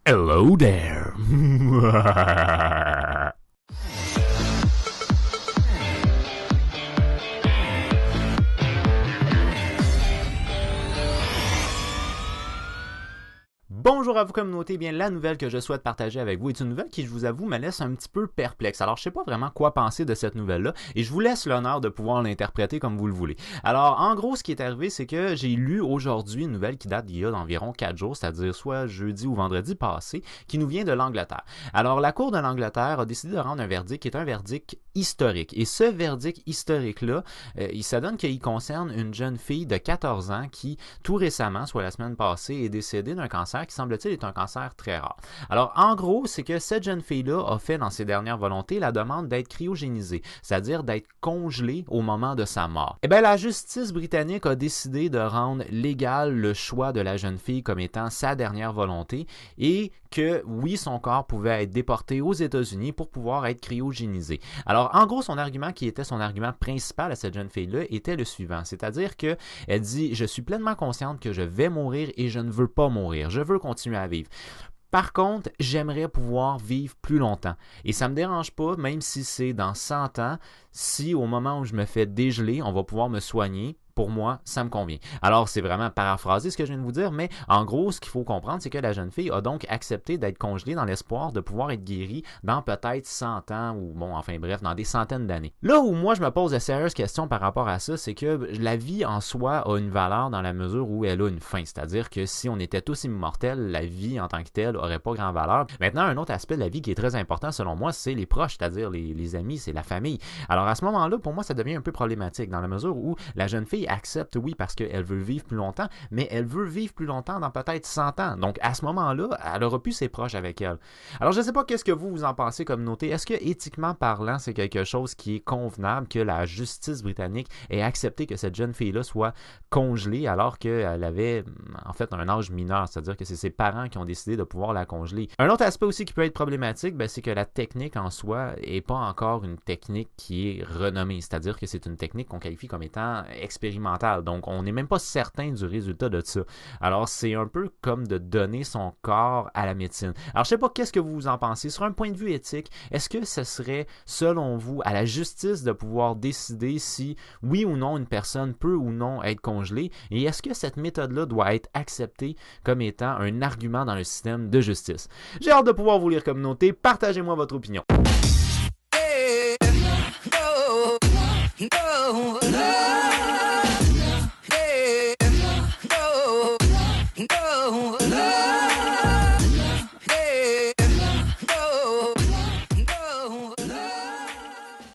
Hello there. Bonjour à vous communauté, bien la nouvelle que je souhaite partager avec vous est une nouvelle qui, je vous avoue, me laisse un petit peu perplexe. Alors je sais pas vraiment quoi penser de cette nouvelle-là et je vous laisse l'honneur de pouvoir l'interpréter comme vous le voulez. Alors en gros, ce qui est arrivé, c'est que j'ai lu aujourd'hui une nouvelle qui date d'il y a d'environ 4 jours, c'est-à-dire soit jeudi ou vendredi passé, qui nous vient de l'Angleterre. Alors la Cour de l'Angleterre a décidé de rendre un verdict qui est un verdict historique. Et ce verdict historique-là, il s'adonne qu'il concerne une jeune fille de 14 ans qui, tout récemment, soit la semaine passée, est décédée d'un cancer qui semble-t-il est un cancer très rare. Alors, en gros, c'est que cette jeune fille-là a fait dans ses dernières volontés la demande d'être cryogénisée, c'est-à-dire d'être congelée au moment de sa mort. Eh bien, la justice britannique a décidé de rendre légal le choix de la jeune fille comme étant sa dernière volonté et que, oui, son corps pouvait être déporté aux États-Unis pour pouvoir être cryogénisé. Alors, en gros, son argument qui était son argument principal à cette jeune fille-là était le suivant, c'est-à-dire qu'elle dit « Je suis pleinement consciente que je vais mourir et je ne veux pas mourir. Je veux continuer à vivre. » Par contre, j'aimerais pouvoir vivre plus longtemps. Et ça ne me dérange pas, même si c'est dans 100 ans, si au moment où je me fais dégeler, on va pouvoir me soigner. Pour moi, ça me convient. Alors, c'est vraiment paraphraser ce que je viens de vous dire, mais en gros, ce qu'il faut comprendre, c'est que la jeune fille a donc accepté d'être congelée dans l'espoir de pouvoir être guérie dans peut-être 100 ans ou, bon, enfin bref, dans des centaines d'années. Là où moi, je me pose de sérieuses questions par rapport à ça, c'est que la vie en soi a une valeur dans la mesure où elle a une fin. C'est-à-dire que si on était tous immortels, la vie en tant que telle n'aurait pas grand valeur. Maintenant, un autre aspect de la vie qui est très important selon moi, c'est les proches, c'est-à-dire les amis, c'est la famille. Alors à ce moment-là, pour moi, ça devient un peu problématique dans la mesure où la jeune fille accepte, oui, parce qu'elle veut vivre plus longtemps, mais elle veut vivre plus longtemps dans peut-être 100 ans. Donc, à ce moment-là, elle aura plus ses proches avec elle. Alors, je ne sais pas qu'est-ce que vous en pensez, communauté. Est-ce que, éthiquement parlant, c'est quelque chose qui est convenable que la justice britannique ait accepté que cette jeune fille-là soit congelée alors qu'elle avait, en fait, un âge mineur, c'est-à-dire que c'est ses parents qui ont décidé de pouvoir la congeler. Un autre aspect aussi qui peut être problématique, c'est que la technique en soi n'est pas encore une technique qui est renommée, c'est-à-dire que c'est une technique qu'on qualifie comme étant expérimentale. Donc, on n'est même pas certain du résultat de ça. Alors, c'est un peu comme de donner son corps à la médecine. Alors, je sais pas qu'est-ce que vous en pensez. Sur un point de vue éthique, est-ce que ce serait, selon vous, à la justice de pouvoir décider si, oui ou non, une personne peut ou non être congelée? Et est-ce que cette méthode-là doit être acceptée comme étant un argument dans le système de justice? J'ai hâte de pouvoir vous lire, communauté. Partagez-moi votre opinion. Hey, no, no.